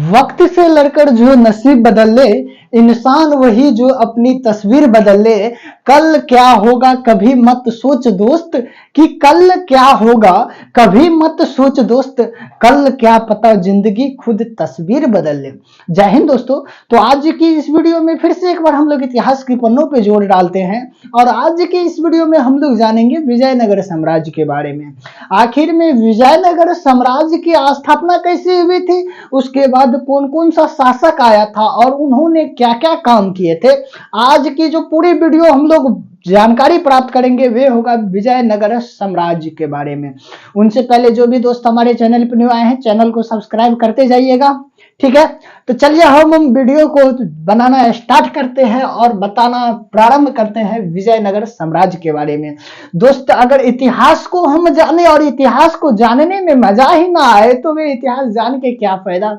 वक्त से लड़कर जो नसीब बदल ले, इंसान वही जो अपनी तस्वीर बदल ले। कल क्या होगा कभी मत सोच दोस्त, कि कल क्या होगा कभी मत सोच दोस्त, कल क्या पता जिंदगी खुद तस्वीर बदल ले। जय हिंद दोस्तों। तो आज की इस वीडियो में फिर से एक बार हम लोग इतिहास की पन्नों पे जोर डालते हैं और आज की इस वीडियो में हम लोग जानेंगे विजयनगर साम्राज्य के बारे में। आखिर में विजयनगर साम्राज्य की स्थापना कैसे हुई थी, उसके बाद कौन कौन सा शासक आया था और उन्होंने क्या क्या काम किए थे। आज की जो पूरी वीडियो हम लोग जानकारी प्राप्त करेंगे वे होगा विजयनगर साम्राज्य के बारे में। उनसे पहले जो भी दोस्त हमारे चैनल पर न्यू आए हैं चैनल को सब्सक्राइब करते जाइएगा, ठीक है। तो चलिए हम वीडियो को बनाना स्टार्ट करते हैं और बताना प्रारंभ करते हैं विजयनगर साम्राज्य के बारे में। दोस्त अगर इतिहास को हम जाने और इतिहास को जानने में मजा ही ना आए तो वे इतिहास जान के क्या फायदा।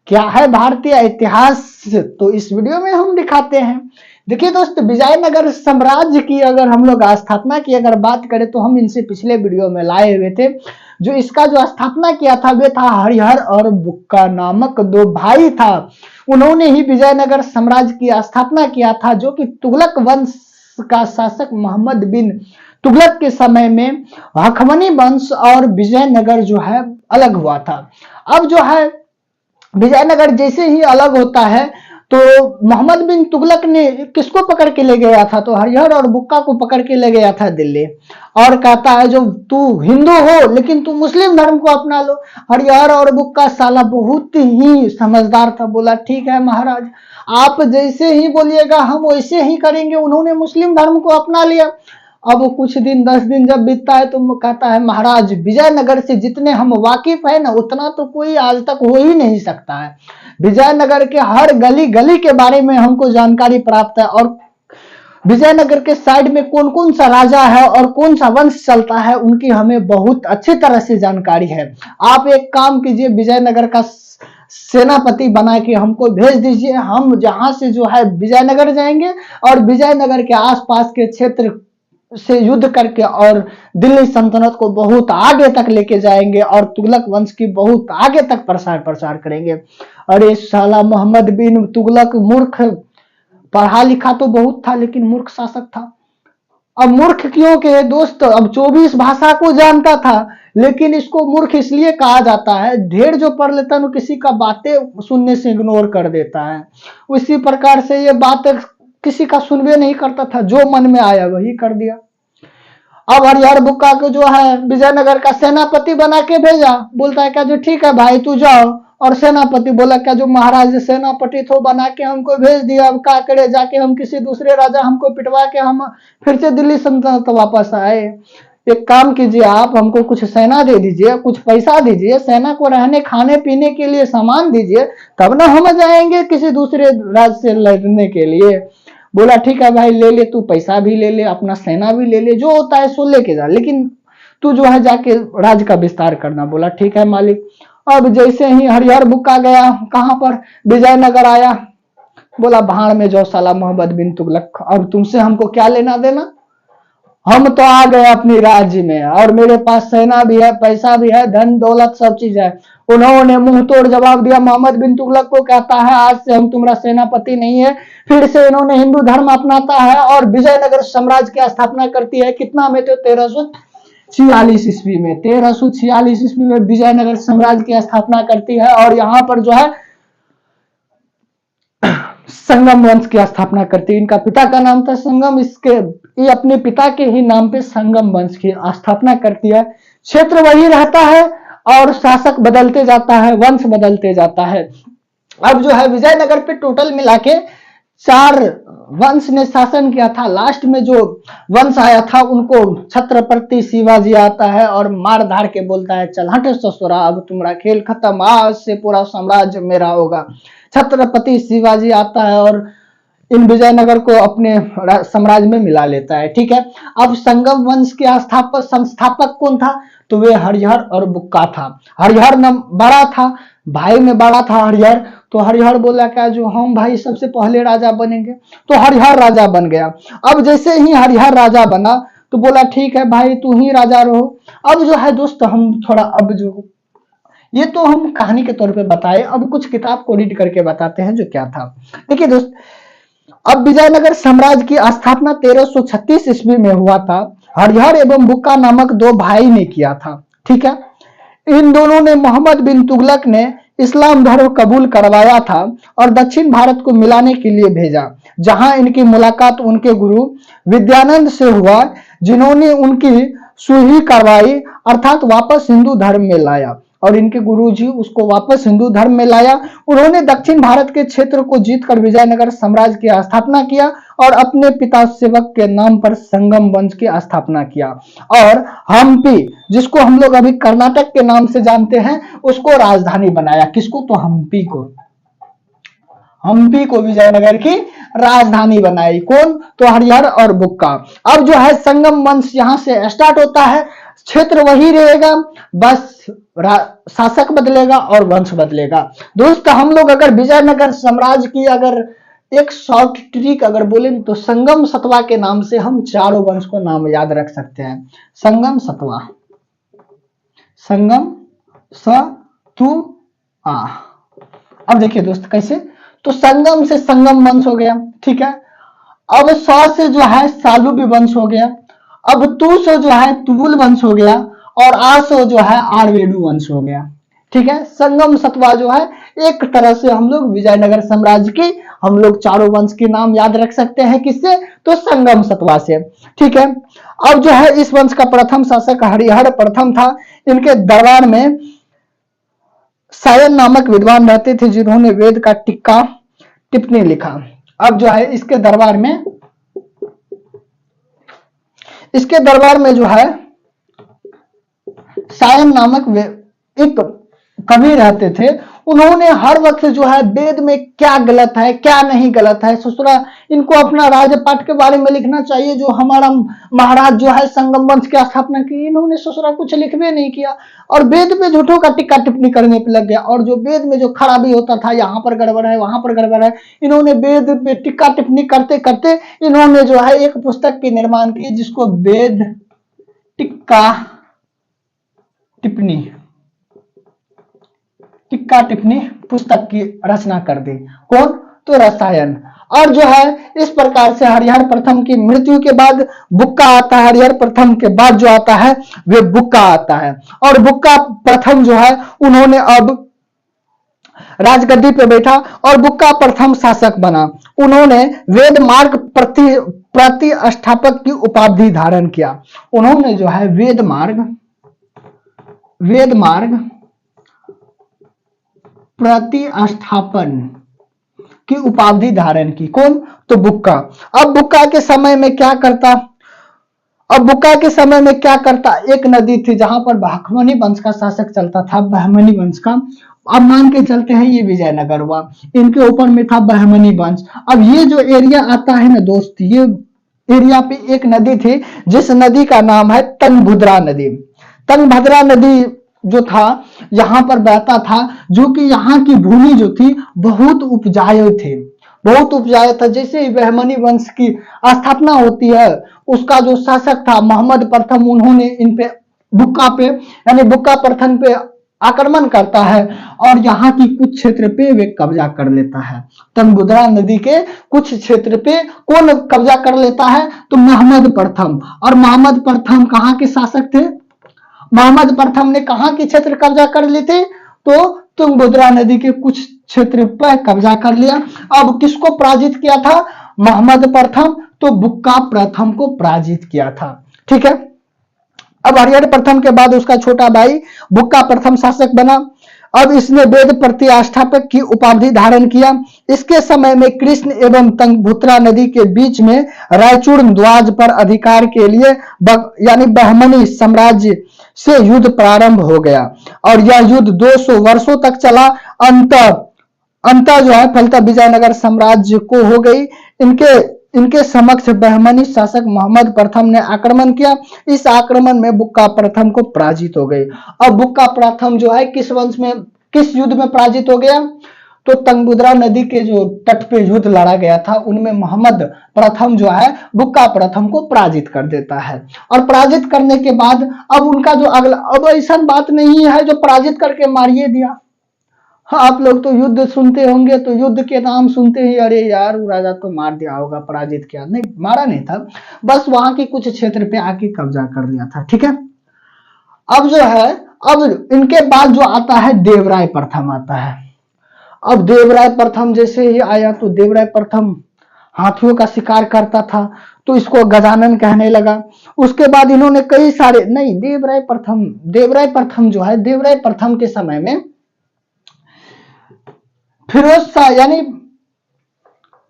क्या है भारतीय इतिहास, तो इस वीडियो में हम दिखाते हैं। देखिए दोस्त, विजयनगर साम्राज्य की अगर हम लोग स्थापना की अगर बात करें तो हम इनसे पिछले वीडियो में लाए हुए थे। जो इसका जो स्थापना किया था वे था हरिहर और बुक्का नामक दो भाई था। उन्होंने ही विजयनगर साम्राज्य की स्थापना किया था, जो कि तुगलक वंश का शासक मोहम्मद बिन तुगलक के समय में हखमनी वंश और विजयनगर जो है अलग हुआ था। अब जो है विजयनगर जैसे ही अलग होता है तो मोहम्मद बिन तुगलक ने किसको पकड़ के ले गया था, तो हरिहर और बुक्का को पकड़ के ले गया था दिल्ली और कहता है जो तू हिंदू हो लेकिन तू मुस्लिम धर्म को अपना लो। हरिहर और बुक्का साला बहुत ही समझदार था, बोला ठीक है महाराज, आप जैसे ही बोलिएगा हम वैसे ही करेंगे। उन्होंने मुस्लिम धर्म को अपना लिया। अब कुछ दिन 10 दिन जब बीतता है तो कहता है महाराज विजयनगर से जितने हम वाकिफ है ना उतना तो कोई आज तक हो ही नहीं सकता है। विजयनगर के हर गली गली के बारे में हमको जानकारी प्राप्त है और विजयनगर के साइड में कौन कौन सा राजा है और कौन सा वंश चलता है उनकी हमें बहुत अच्छी तरह से जानकारी है। आप एक काम कीजिए, विजयनगर का सेनापति बना के हमको भेज दीजिए। हम जहां से जो है विजयनगर जाएंगे और विजयनगर के आसपास के क्षेत्र से युद्ध करके और दिल्ली सल्तनत को बहुत आगे तक लेके जाएंगे और तुगलक वंश की बहुत आगे तक प्रसार करेंगे। अरे साला मोहम्मद बिन तुगलक मूर्ख, पढ़ा लिखा तो बहुत था लेकिन मूर्ख शासक था। अब मूर्ख क्यों के दोस्त, अब 24 भाषा को जानता था लेकिन इसको मूर्ख इसलिए कहा जाता है, ढेर जो पढ़ लेता है किसी का बातें सुनने से इग्नोर कर देता है। उसी प्रकार से ये बात किसी का सुनवे नहीं करता था, जो मन में आया वही कर दिया। अब हरिहर बुक्का को जो है विजयनगर का सेनापति बना के भेजा। बोलता है क्या जो ठीक है भाई तू जाओ, और सेनापति बोला क्या जो महाराज सेनापति तो बना के हमको भेज दिया, अब क्या करे, जाके हम किसी दूसरे राजा हमको पिटवा के हम फिर से दिल्ली सल्तनत वापस आए। एक काम कीजिए, आप हमको कुछ सेना दे दीजिए, कुछ पैसा दीजिए, सेना को रहने खाने पीने के लिए सामान दीजिए, तब ना हम जाएंगे किसी दूसरे राज्य से लड़ने के लिए। बोला ठीक है भाई ले ले, तू पैसा भी ले ले, अपना सेना भी ले ले, जो होता है सो लेके जा, लेकिन तू जो है जाके राज्य का विस्तार करना। बोला ठीक है मालिक। अब जैसे ही हरिहर बुक्का गया कहां पर, विजयनगर आया, बोला भाड़ में जो साला मोहम्मद बिन तुगलक, अब तुमसे हमको क्या लेना देना, हम तो आ गए अपनी राज्य में और मेरे पास सेना भी है, पैसा भी है, धन दौलत सब चीज है। उन्होंने मुंह तोड़ जवाब दिया मोहम्मद बिन तुगलक को, कहता है आज से हम तुम्हारा सेनापति नहीं है। फिर से इन्होंने हिंदू धर्म अपनाता है और विजयनगर साम्राज्य की स्थापना करती है। कितना में, तो 1346 ईस्वी में, 1346 ईस्वी में विजयनगर साम्राज्य की स्थापना करती है और यहाँ पर जो है संगम वंश की स्थापना करती है। इनका पिता का नाम था संगम, ये अपने पिता के ही नाम पे संगम वंश की स्थापना करती है। क्षेत्र वही रहता है और शासक बदलते जाता है, वंश बदलते जाता है। अब जो है विजयनगर पे टोटल मिला के 4 वंश ने शासन किया था। लास्ट में जो वंश आया था उनको छत्रपति शिवाजी आता है और मार धार के बोलता है चल हट ससुरा, अब तुम्हारा खेल खत्म, आज से पूरा साम्राज्य मेरा होगा। छत्रपति शिवाजी आता है और इन विजयनगर को अपने साम्राज्य में मिला लेता है, ठीक है। अब संगम वंश के संस्थापक कौन था, तो वे हरिहर और बुक्का था। हरिहर बड़ा था, भाई में बड़ा था हरिहर, तो हरिहर बोला क्या जो हम भाई सबसे पहले राजा बनेंगे, तो हरिहर राजा बन गया। अब जैसे ही हरिहर राजा बना तो बोला ठीक है भाई तू ही राजा रहो। अब जो है दोस्त हम थोड़ा अब जो ये तो हम कहानी के तौर पे बताए, अब कुछ किताब को रीड करके बताते हैं जो क्या था। देखिए दोस्त, अब विजयनगर साम्राज्य की स्थापना 1336 ईस्वी में हुआ था। हरिहर एवं बुक्का नामक दो भाई ने किया था। ठीक है, इन दोनों ने मोहम्मद बिन तुगलक ने इस्लाम धर्म कबूल करवाया था और दक्षिण भारत को मिलाने के लिए भेजा, जहां इनकी मुलाकात उनके गुरु विद्यानंद से हुआ, जिन्होंने उनकी सुही करवाई अर्थात वापस हिंदू धर्म में लाया, और इनके गुरुजी उसको वापस हिंदू धर्म में लाया। उन्होंने दक्षिण भारत के क्षेत्र को जीतकर विजयनगर साम्राज्य की स्थापना किया और अपने पिता सेवक के नाम पर संगम वंश की स्थापना किया, और हम्पी, जिसको हम लोग अभी कर्नाटक के नाम से जानते हैं, उसको राजधानी बनाया। किसको? तो हम्पी को। हम्पी को विजयनगर की राजधानी बनाई। कौन? तो हरिहर और बुक्का। अब जो है संगम वंश यहां से स्टार्ट होता है, क्षेत्र वही रहेगा, बस शासक बदलेगा और वंश बदलेगा। दोस्त हम लोग अगर विजयनगर साम्राज्य की अगर एक शॉर्ट ट्रिक अगर बोले तो संगम सतवा के नाम से हम चारों वंश को नाम याद रख सकते हैं। संगम सतवा, संगम सतुआ। अब देखिए दोस्त कैसे, तो संगम से संगम वंश हो गया। ठीक है, अब स से जो है सालुबी वंश हो गया, अब तू से जो है तुगुल वंश हो गया, और आ से जो है आरवेडु वंश हो गया। ठीक है, संगम सतवा जो है एक तरह से हम लोग विजयनगर साम्राज्य की हम लोग चारों वंश के नाम याद रख सकते हैं। किससे? तो संगम सतवा से। ठीक है, अब जो है इस वंश का प्रथम शासक हरिहर प्रथम था। इनके दरबार में सायन नामक विद्वान रहते थे, जिन्होंने वेद का टिक्का टिप्पणी लिखा। अब जो है इसके दरबार में जो है सायन नामक एक कवि रहते थे। उन्होंने हर वक्त जो है वेद में क्या गलत है क्या नहीं गलत है, ससुरा इनको अपना राजपाट के बारे में लिखना चाहिए। जो हमारा महाराज जो है संगम वंश की स्थापना की, इन्होंने ससुरा कुछ लिखवे नहीं किया और वेद पे झूठों का टिक्का टिप्पणी करने पे लग गया। और जो वेद में जो खराबी होता था, यहाँ पर गड़बड़ है वहां पर गड़बड़ है, इन्होंने वेद पे टिक्का टिप्पणी करते करते इन्होंने जो है एक पुस्तक के निर्माण की, जिसको वेद टिक्का टिप्पणी पुस्तक की रचना कर दी। कौन? तो रसायन। और जो है इस प्रकार से हरिहर प्रथम की मृत्यु के बाद बुक्का आता है। हरिहर प्रथम के बाद जो आता है वे बुक्का आता है, और बुक्का प्रथम जो है उन्होंने अब राजगद्दी पे बैठा और बुक्का प्रथम शासक बना। उन्होंने वेद मार्ग प्रतिष्ठापक की उपाधि धारण किया। उन्होंने जो है वेद मार्ग प्रतिष्ठापन की उपाधि धारण की। कौन? तो बुक्का। अब बुक्का के समय में क्या करता? एक नदी थी जहां पर बहमनी वंश का शासक चलता था, बहमनी वंश का। अब मान के चलते हैं ये विजयनगर हुआ, इनके ऊपर में था बहमनी वंश। अब ये जो एरिया आता है ना दोस्त, ये एरिया पे एक नदी थी जिस नदी का नाम है तंगभद्रा नदी। तंगभद्रा नदी जो था यहाँ पर बहता था, जो कि यहाँ की भूमि जो थी बहुत उपजाऊ था। जैसे ही बहमनी वंश की स्थापना होती है, उसका जो शासक था मोहम्मद प्रथम, उन्होंने इन पे बुक्का प्रथम पे आक्रमण करता है और यहाँ की कुछ क्षेत्र पे वे कब्जा कर लेता है। तंगभद्रा नदी के कुछ क्षेत्र पे कौन कब्जा कर लेता है? तो मोहम्मद प्रथम। और मोहम्मद प्रथम कहाँ के शासक थे? मोहम्मद प्रथम ने कहाँ के क्षेत्र कब्जा कर लिए थे? तो तुंगभद्रा नदी के कुछ क्षेत्र पर कब्जा कर लिया। अब किसको पराजित किया था? मोहम्मद प्रथम। तो बुक्का प्रथम को पराजित किया था। ठीक है, अब हरिहर प्रथम के बाद उसका छोटा भाई बुक्का प्रथम शासक बना। अब इसने वेद प्रतिष्ठापक की उपाधि धारण किया। इसके समय में कृष्ण एवं तंगभद्रा नदी के बीच में रायचूर द्वाज पर अधिकार के लिए यानी बहमनी साम्राज्य से युद्ध प्रारंभ हो गया, और यह युद्ध 200 वर्षों तक चला। अंत जो है फलतः विजयनगर साम्राज्य को हो गई। इनके समक्ष बहमनी शासक मोहम्मद प्रथम ने आक्रमण किया। इस आक्रमण में बुक्का प्रथम को पराजित हो गई। अब बुक्का प्रथम जो है किस युद्ध में पराजित हो गया? तो तुंगभद्रा नदी के जो तट पे युद्ध लड़ा गया था उनमें मोहम्मद प्रथम जो है बुक्का प्रथम को पराजित कर देता है। और पराजित करने के बाद अब उनका जो अगला, अब ऐसा बात नहीं है जो पराजित करके मारिए दिया। हाँ, आप लोग तो युद्ध सुनते होंगे तो युद्ध के नाम सुनते ही अरे यार वो राजा तो मार दिया होगा, पराजित किया, नहीं मारा नहीं था, बस वहां के कुछ क्षेत्र पे आके कब्जा कर लिया था। ठीक है, अब जो है, अब इनके बाद जो आता है देवराय प्रथम आता है। अब देवराय प्रथम जैसे ही आया तो देवराय प्रथम हाथियों का शिकार करता था तो इसको गजानन कहने लगा। उसके बाद इन्होंने कई सारे, नहीं देवराय प्रथम जो है, देवराय प्रथम के समय में फिरोज शाह, यानी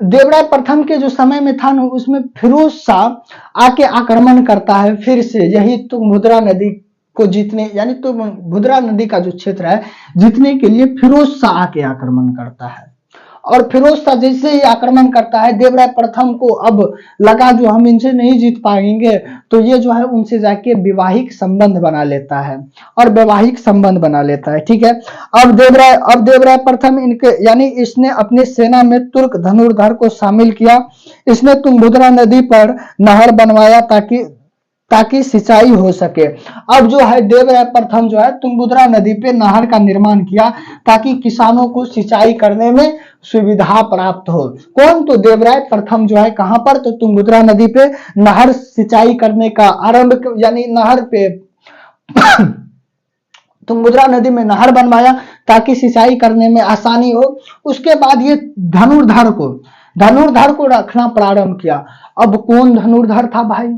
देवराय प्रथम के जो समय में था ना उसमें फिरोज शाह आके आक्रमण करता है फिर से, यही तुंगभद्रा नदी को जीतने, यानी तुंगभद्रा नदी का जो क्षेत्र है जीतने के लिए फिरोज शाह आके आक्रमण करता है। और फिरोज शाह जैसे ही आक्रमण करता है देवराय प्रथम को अब लगा जो हम इनसे नहीं जीत पाएंगे, तो ये जो है उनसे जाके वैवाहिक संबंध बना लेता है और वैवाहिक संबंध बना लेता है। ठीक है, अब देवराय प्रथम इनके, यानी इसने अपनी सेना में तुर्क धनुर्धर को शामिल किया। इसने तुंगभद्रा नदी पर नहर बनवाया ताकि सिंचाई हो सके। अब जो है देवराय प्रथम जो है तुंगभद्रा नदी पे नहर का निर्माण किया ताकि किसानों को सिंचाई करने में सुविधा प्राप्त हो। कौन? तो देवराय प्रथम जो है कहां पर? तो तुंगभद्रा नदी पे नहर सिंचाई करने का आरंभ, यानी नहर पे तुंगभद्रा नदी में नहर बनवाया ताकि सिंचाई करने में आसानी हो। उसके बाद ये धनुर्धर को रखना प्रारंभ किया। अब कौन धनुर्धर था भाई?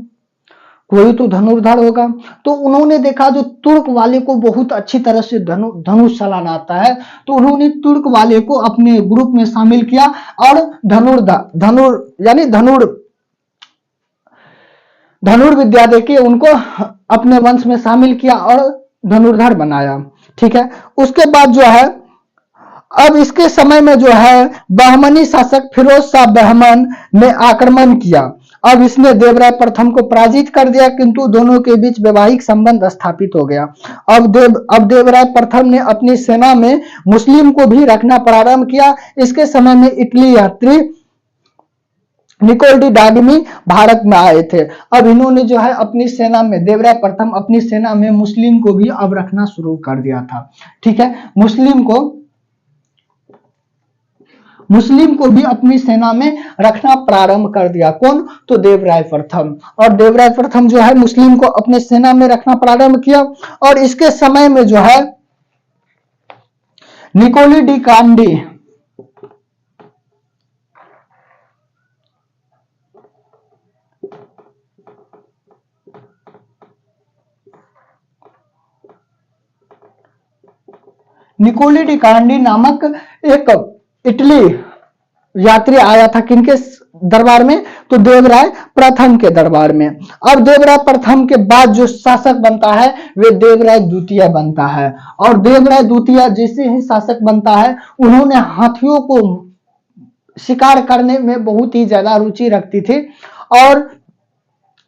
कोई तो धनुर्धर होगा। तो उन्होंने देखा जो तुर्क वाले को बहुत अच्छी तरह से धनुष चलाना आता है, तो उन्होंने तुर्क वाले को अपने ग्रुप में शामिल किया और धनुर्विद्या देके उनको अपने वंश में शामिल किया और धनुर्धर बनाया। ठीक है, उसके बाद जो है अब इसके समय में जो है बहमनी शासक फिरोज शाह बहमन ने आक्रमण किया। अब इसने देवराय प्रथम को पराजित कर दिया, किंतु दोनों के बीच वैवाहिक संबंध स्थापित हो गया। अब देवराय प्रथम ने अपनी सेना में मुस्लिम को भी रखना प्रारंभ किया। इसके समय में इटली यात्री निकोल डी डागमी भारत में आए थे। अब इन्होंने जो है अपनी सेना में, देवराय प्रथम अपनी सेना में मुस्लिम को भी अब रखना शुरू कर दिया था। ठीक है, मुस्लिम को भी अपनी सेना में रखना प्रारंभ कर दिया। कौन? तो देवराय प्रथम। और देवराय प्रथम जो है मुस्लिम को अपने सेना में रखना प्रारंभ किया। और इसके समय में जो है निकोली डी कांडी नामक एक इटली यात्री आया था। किनके दरबार में? तो देवराय प्रथम के दरबार में। अब देवराय प्रथम के बाद जो शासक बनता है वे देवराय द्वितीय बनता है। और देवराय द्वितीय जैसे ही शासक बनता है, उन्होंने हाथियों को शिकार करने में बहुत ही ज्यादा रुचि रखती थी। और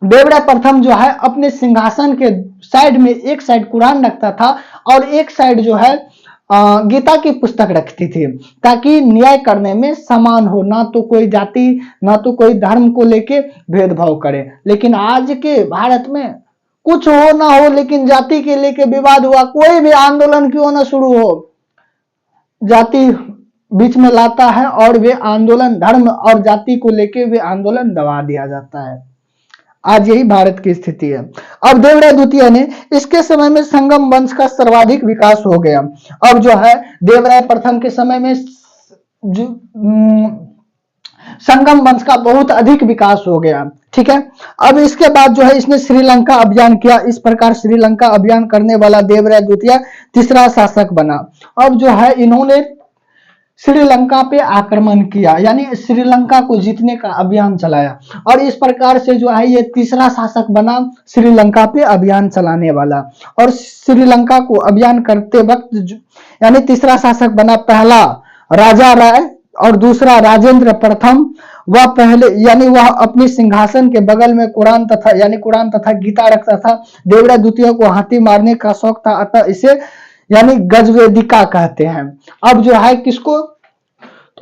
देवराय प्रथम जो है अपने सिंहासन के साइड में एक साइड कुरान रखता था और एक साइड जो है गीता की पुस्तक रखती थी, ताकि न्याय करने में समान हो, ना तो कोई जाति ना तो कोई धर्म को लेके भेदभाव करे। लेकिन आज के भारत में कुछ हो ना हो, लेकिन जाति के लेके विवाद हुआ, कोई भी आंदोलन क्यों ना शुरू हो, जाति बीच में लाता है और वे आंदोलन, धर्म और जाति को लेके वे आंदोलन दबा दिया जाता है। आज यही भारत की स्थिति है। अब देवराय द्वितीय ने, इसके समय में संगम वंश का सर्वाधिक विकास हो गया। अब जो है देवराय प्रथम के समय में संगम वंश का बहुत अधिक विकास हो गया। ठीक है, अब इसके बाद जो है इसने श्रीलंका अभियान किया। इस प्रकार श्रीलंका अभियान करने वाला देवराय द्वितीय तीसरा शासक बना। अब जो है इन्होंने श्रीलंका पे आक्रमण किया, यानी श्रीलंका को जीतने का अभियान चलाया। और इस प्रकार से जो है ये तीसरा शासक बना श्रीलंका पे अभियान चलाने वाला। और श्रीलंका को अभियान करते वक्त यानी तीसरा शासक बना पहला राजा राय और दूसरा राजेंद्र प्रथम। वह पहले, यानी वह अपनी सिंहासन के बगल में कुरान तथा गीता रखता था। देवराय द्वितीय को हाथी मारने का शौक था, अतः इसे यानी गजवेदिका कहते हैं। अब जो है किसको?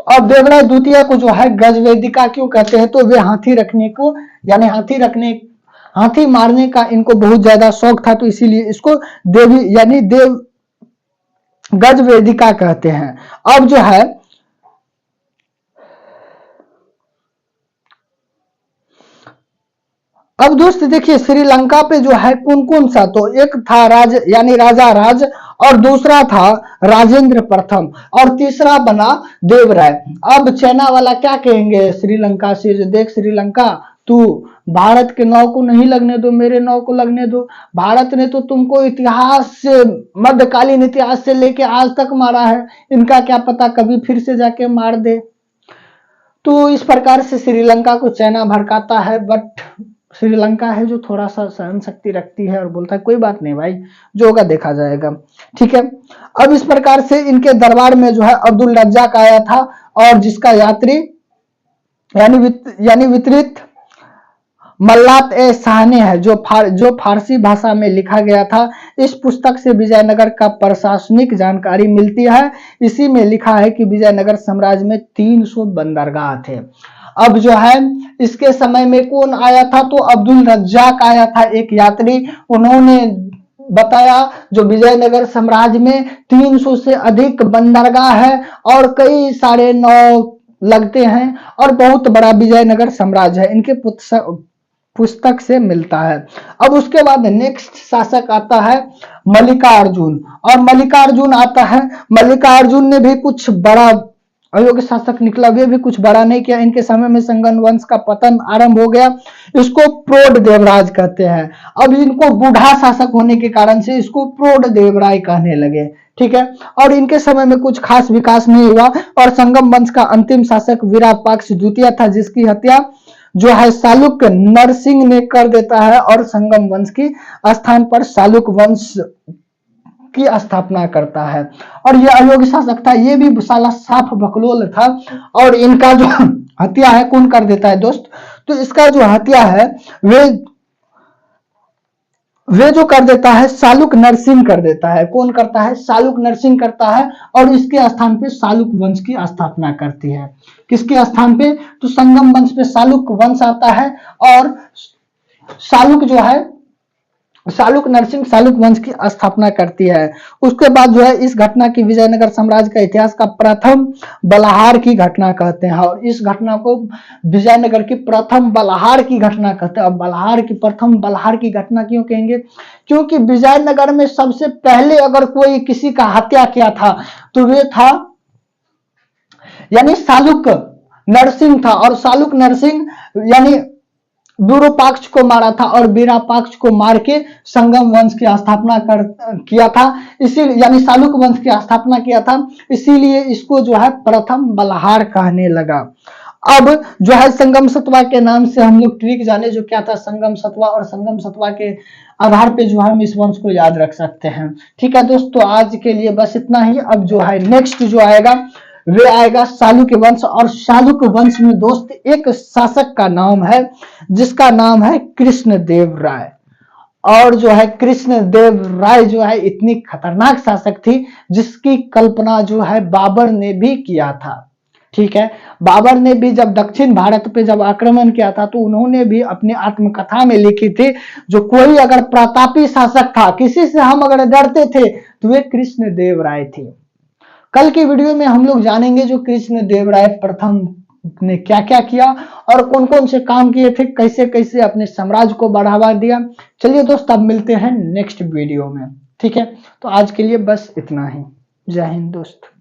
और देवराय द्वितीय को जो है गजवेदिका क्यों कहते हैं, तो वे हाथी रखने को, यानी हाथी मारने का इनको बहुत ज्यादा शौक था, तो इसीलिए इसको देवी यानी देव गजवेदिका कहते हैं। अब जो है अब दोस्त देखिए श्रीलंका पे जो है कौन कौन सा, तो एक था राजा राज, और दूसरा था राजेंद्र प्रथम, और तीसरा बना देवराय। अब चाइना वाला क्या कहेंगे श्रीलंका से, जो देख श्रीलंका, तू भारत के नाव को नहीं लगने दो, मेरे नाव को लगने दो। भारत ने तो तुमको इतिहास से, मध्यकालीन इतिहास से लेके आज तक मारा है, इनका क्या पता कभी फिर से जाके मार दे। तो इस प्रकार से श्रीलंका को चाइना भड़काता है, बट श्रीलंका है जो थोड़ा सा सहन शक्ति रखती है और बोलता है कोई बात नहीं भाई, जो होगा देखा जाएगा। ठीक है, अब इस प्रकार से इनके दरबार में जो है अब्दुल रज्जाक आया था, और जिसका यात्री यानी वितरित मल्लात ए साहनी है, जो फारसी भाषा में लिखा गया था। इस पुस्तक से विजयनगर का प्रशासनिक जानकारी मिलती है। इसी में लिखा है कि विजयनगर साम्राज्य में 300 बंदरगाह थे। अब जो है इसके समय में कौन आया था, तो अब्दुल रज्जाक आया था, एक यात्री। उन्होंने बताया जो विजयनगर साम्राज्य में 300 से अधिक बंदरगाह है और कई सारे नाव लगते हैं, और बहुत बड़ा विजयनगर साम्राज्य है, इनके पुस्तक से मिलता है। अब उसके बाद नेक्स्ट शासक आता है मल्लिकार्जुन, और मल्लिकार्जुन आता है। मल्लिकार्जुन ने भी कुछ बड़ा अयोग्य शासक निकला, वे भी कुछ बड़ा नहीं किया। इनके समय में संगम वंश का पतन आरंभ हो गया। इसको प्रोढ़ देवराज कहते हैं। अब इनको बूढ़ा शासक होने के कारण से इसको प्रोढ़ देवराय कहने लगे। ठीक है, और इनके समय में कुछ खास विकास नहीं हुआ, और संगम वंश का अंतिम शासक विरापाक्ष द्वितीय था, जिसकी हत्या जो है चालुक्य नरसिंह ने कर देता है, और संगम वंश की स्थान पर चालुक्य वंश की स्थापना करता है। और ये अयोग्य शासक था, ये भी साला साफ बकलोल था, और इनका जो हत्या है कौन कर देता है दोस्त, तो इसका जो हत्या है वे जो कर देता है चालुक्य नरसिंह कर देता है। कौन करता है, चालुक्य नरसिंह करता है, और इसके स्थान पे चालुक्य वंश की स्थापना करती है। किसके स्थान पे, तो संगम वंश पे चालुक्य वंश आता है, और चालुक्य जो है चालुक्य नरसिंह चालुक्य वंश की स्थापना करती है। उसके बाद जो है इस घटना की विजयनगर साम्राज्य का इतिहास का प्रथम बलहार की घटना कहते हैं, और इस घटना को विजयनगर की प्रथम बलहार की घटना कहते हैं। अब प्रथम बलहार की घटना क्यों कहेंगे, क्योंकि विजयनगर में सबसे पहले अगर कोई किसी का हत्या किया था तो वे था यानी चालुक्य नरसिंह था, और चालुक्य नरसिंह यानी विरूपाक्ष को मारा था, और विरापाक्ष को मार के संगम वंश की स्थापना किया था, इसीलिए यानी चालुक्य वंश की स्थापना किया था, इसीलिए इसको जो है प्रथम बलहार कहने लगा। अब जो है संगम सतवा के नाम से हम लोग ट्रिक जाने, जो क्या था संगम सतवा, और संगम सतवा के आधार पे जो है हम इस वंश को याद रख सकते हैं। ठीक है दोस्तों, आज के लिए बस इतना ही। अब जो है नेक्स्ट जो आएगा वे आएगा चालुक्य वंश, और चालुक्य वंश में दोस्त एक शासक का नाम है जिसका नाम है कृष्णदेव राय। और जो है कृष्णदेव राय जो है इतनी खतरनाक शासक थी जिसकी कल्पना जो है बाबर ने भी किया था। ठीक है, बाबर ने भी जब दक्षिण भारत पे जब आक्रमण किया था तो उन्होंने भी अपनी आत्मकथा में लिखी थी, जो कोई अगर प्रतापी शासक था, किसी से हम अगर डरते थे तो वे कृष्णदेव राय थे। कल की वीडियो में हम लोग जानेंगे जो कृष्णदेव राय प्रथम ने क्या क्या किया और कौन कौन से काम किए थे, कैसे कैसे अपने साम्राज्य को बढ़ावा दिया। चलिए दोस्त, अब मिलते हैं नेक्स्ट वीडियो में। ठीक है, तो आज के लिए बस इतना ही। जय हिंद दोस्त।